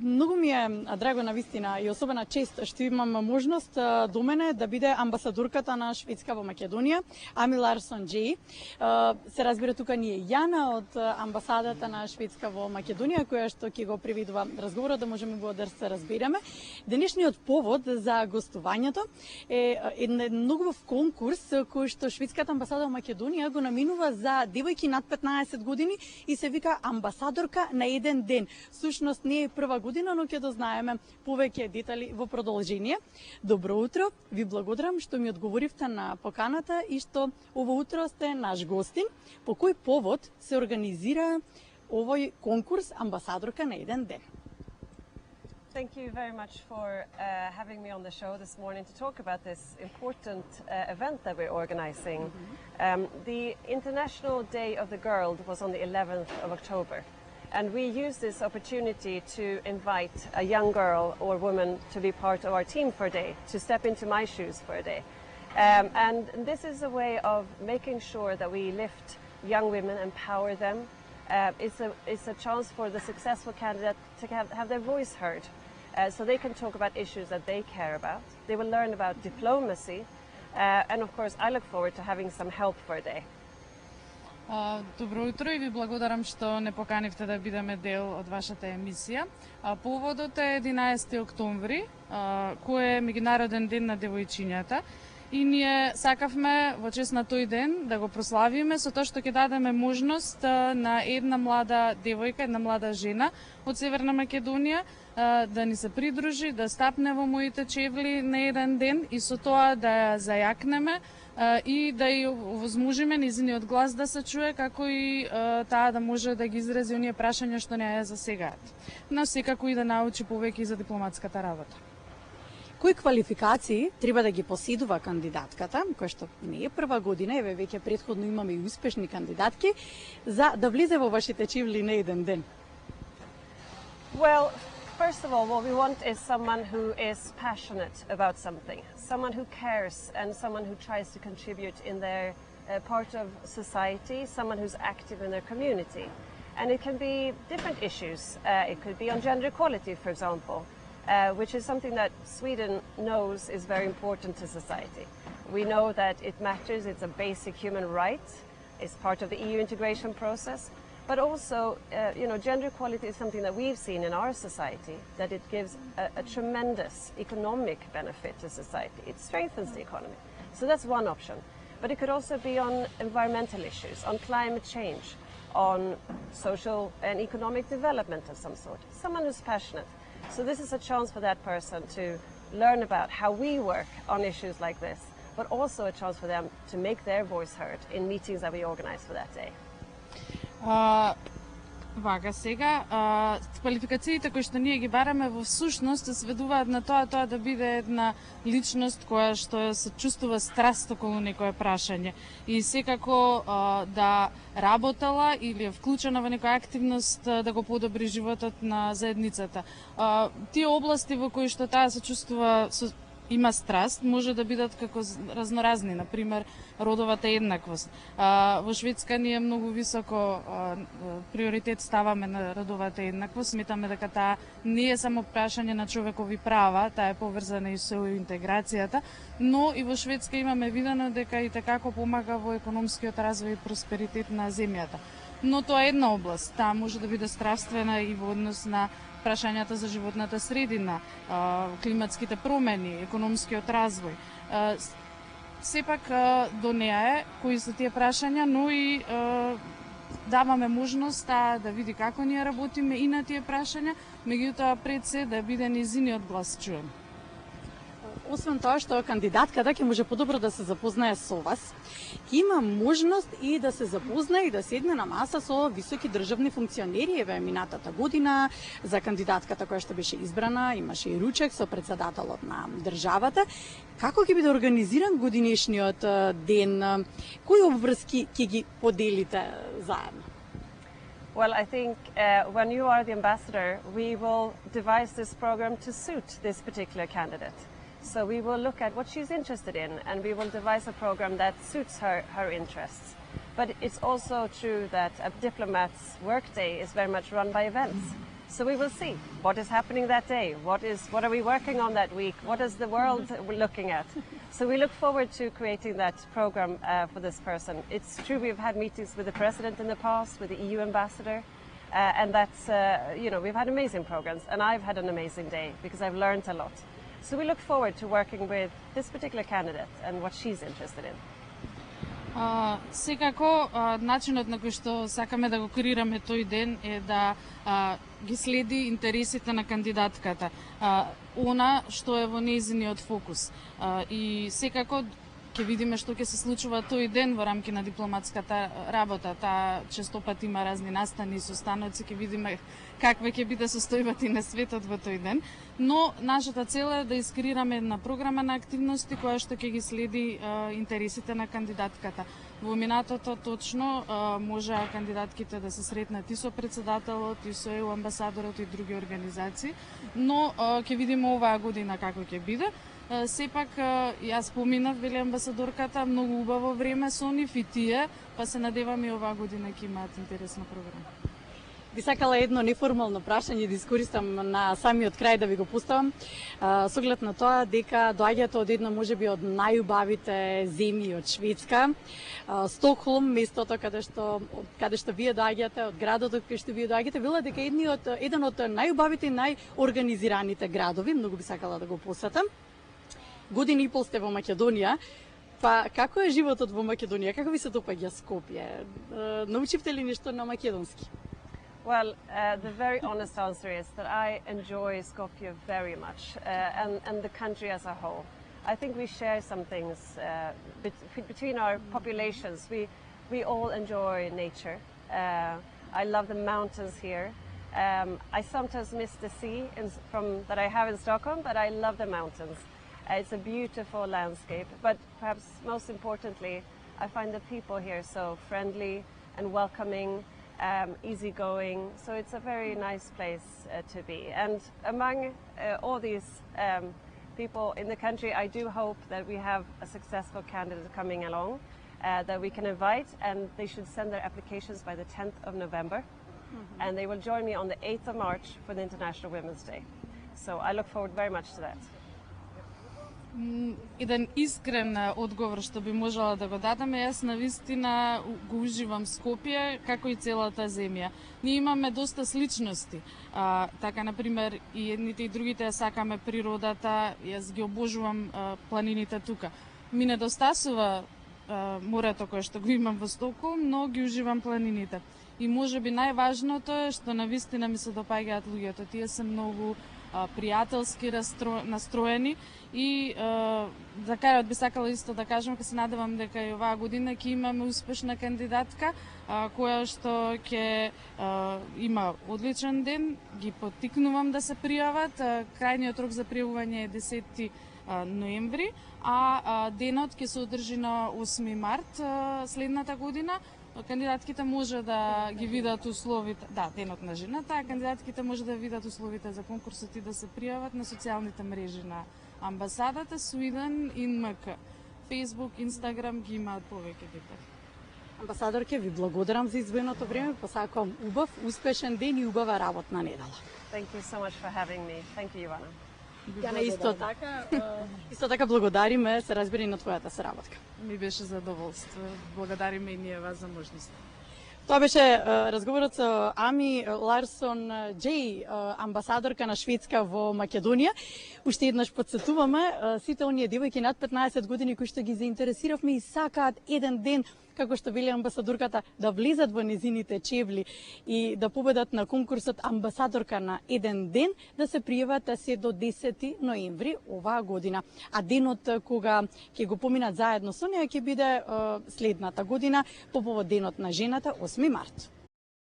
Многу ми е драго на вистина и особена чест што имам можност до мене да биде амбасадорката на Шведска во Македонија, Ами Ларсон Джей. Се разбира тука ни е Јана од амбасадата на Шведска во Македонија, која што ќе го приведува разговорот да можеме го да се разбереме. Денешниот повод за гостувањето е еден многу конкурс кој што Шведската амбасада во Македонија го наменува за девојки над 15 години и се вика амбасадорка на еден ден. Сушност не е прва година, но ќе дознаеме повеќе детали во продолжение. Добро утро, ви благодарам што ми одговоривте на поканата и што ово утро сте наш гостин. По кој повод се организира овој конкурс амбасадорка на еден ден? Thank you very much for having me on the show this morning to talk about this important event that we're organizing. The International Day of the Girl was on the 11th of October. And we use this opportunity to invite a young girl or woman to be part of our team for a day, to step into my shoes for a day. And this is a way of making sure that we lift young women, empower them. It's a chance for the successful candidate to have their voice heard, so they can talk about issues that they care about. They will learn about diplomacy, and of course I look forward to having some help for a day. Добро утро и ви благодарам што не поканивте да бидеме дел од вашата емисија. Поводот е 11 октомври, кој е меѓународен ден на девојчињата. И ние сакавме во чест на тој ден да го прославиме со тоа што ќе дадеме можност на една млада девојка, една млада жена од Северна Македонија да ни се придружи, да стапне во моите чевли на еден ден и со тоа да ја зајакнеме и да ја овозможиме незиниот глас да се чуе, како и таа да може да ги изрази оние прашања што не ја засегаат. Но секако и да научи повеќе за дипломатската работа. Кои квалификации треба да ги поседува кандидатката, која што не е прва година, еве веќе претходно имаме и успешни кандидатки, за да влезе во вашите чевли на еден ден? Well, first of all, what we want is someone who is passionate about something, someone who cares and someone who tries to contribute in their part of society, someone who's active in their community. And it can be different issues. It could be on gender equality, for example, which is something that Sweden knows is very important to society. We know that it matters, it's a basic human right, it's part of the EU integration process. But also, gender equality is something that we've seen in our society, that it gives a tremendous economic benefit to society. It strengthens the economy. So that's one option. But it could also be on environmental issues, on climate change, on social and economic development of some sort. Someone who's passionate. So this is a chance for that person to learn about how we work on issues like this, but also a chance for them to make their voice heard in meetings that we organize for that day. Вака сега, квалификациите кои што ние ги бараме во всушност се сведуваат на тоа да биде една личност која што се чувствува страст околу некое прашање и секако да работела или е вклучена во некоја активност да го подобри животот на заедницата. Тие области во кои што таа се чувствува има страст, може да бидат како разноразни, например, родовата еднаквост. Во Шведска ние многу високо приоритет ставаме на родовата еднаквост. Сметаме дека таа не е само прашање на човекови права, таа е поврзана и со интеграцијата, но и во Шведска имаме видено дека и како помага во економскиот развој и просперитет на земјата. Но тоа е една област, таа може да биде стравствена и во однос на прашањата за животната средина, климатските промени, економскиот развој. Сепак до неа е кои се тие прашања, но и даваме можност да види како ние работиме и на тие прашања, меѓутоа пред се да биде незиниот глас чуен. Освен тоа што кандидатката ќе може подобро да се запознае со вас, има можност и да се запознае и да седне на маса со високи државни функционери. Еве минатата година за кандидатката која што беше избрана имаше и ручек со претседателот на државата. Како ќе биде организиран годинешниот ден? Кои обврски ќе ги поделите заедно? Well, I think when you are the ambassador, we will devise this program to suit this particular candidate. So we will look at what she's interested in and we will devise a program that suits her interests. But it's also true that a diplomat's workday is very much run by events. So we will see what is happening that day, what are we working on that week, what is the world we're looking at. So we look forward to creating that program for this person. It's true we've had meetings with the president in the past, with the EU ambassador, and that's, we've had amazing programs, and I've had an amazing day because I've learned a lot. So we look forward to working with this particular candidate and what she's interested in. Секако, начинот на кој што сакаме да го креираме тој ден е да ги следи интересите на кандидатката, она што е во нејзиниот фокус. И секако ќе видиме што ќе се случува тој ден во рамки на дипломатската работа. Таа честопат има разни настани и состаноци, ќе видиме каква ќе биде состојбата и на светот во тој ден. Но нашата цел е да искреираме една програма на активности која што ќе ги следи интересите на кандидатката. Во минатото точно можеа кандидатките да се сретнат и со председателот, и со ЕУ амбасадорот и други организации, но ќе видиме оваа година како ќе биде. Сепак, јас поминав, вели амбасадорката, многу убаво време со нив и тие, па се надевам и оваа година ќе имаат интересна програма. Би сакала едно неформално прашање да искористам на самиот крај да ви го поставам. Со оглед на тоа дека доаѓате од една можеби од најубавите земји од Шведска, Стокхолм, местото каде што вие доаѓате, од градот од кај што вие доаѓате, вела дека еден од најубавите и најорганизираните градови, многу би сакала да го посетам. Година и пол сте во Македонија. Па како е животот во Македонија? Како ви се допаѓа Скопје? Научивте ли нешто на македонски? Well, the very honest answer is that I enjoy Skopje very much, and the country as a whole. I think we share some things between our populations. We all enjoy nature. I love the mountains here. I sometimes miss the sea that I have in Stockholm, but I love the mountains. It's a beautiful landscape, but perhaps most importantly, I find the people here so friendly and welcoming. Easygoing, so it's a very nice place to be. And among all these people in the country, I do hope that we have a successful candidate coming along that we can invite, and they should send their applications by the 10th of November. And they will join me on the 8th of March for the International Women's Day. So I look forward very much to that. Еден искрен одговор што би можела да го дадам, јас навистина го уживам Скопје како и целата земја. Ние имаме доста сличности. Така, например, и едните и другите ја сакаме природата, јас ги обожувам планините тука. Ми недостасува морето кое што го имам во Стокхолм, но ги уживам планините. И можеби најважното е што навистина ми се допаѓаат луѓето. Тие се многу пријателски настроени и за крајот би сакала исто да кажам, ке се надевам дека и оваа година ќе имаме успешна кандидатка која што ќе има одличен ден. Ги поттикнувам да се пријават. Крајниот рок за пријавување е 10 ноември, а денот ќе се одржи на 8 март следната година. Кандидатките може да ги видат условите, денот на жената, кандидатките може да видат условите за конкурсот и да се пријават на социјалните мрежи на амбасадата Sweden in MK. Facebook, Instagram ги имаат повеќе детали. Амбасадорке, ви благодарам за издвоеното време, посакувам убав, успешен ден и убава работна недела. Thank you so much for having me. Thank you, Joanna. Јана, исто така благодариме, се разбери, на твојата соработка. Ми беше задоволство. Благодариме и ние вас за можност. Тоа беше разговорот со Ами Ларсон Джей, амбасадорка на Шведска во Македонија. Уште еднаш подсетуваме сите оние девојки над 15 години кои што ги заинтересиравме и сакаат еден ден, како што вели амбасадорката, да влезат во незините чевли и да победат на конкурсот Амбасадорка на еден ден, да се пријават се до 10 ноември оваа година. А денот кога ќе го поминат заедно со неа ќе биде следната година по повод денот на жената 8 март.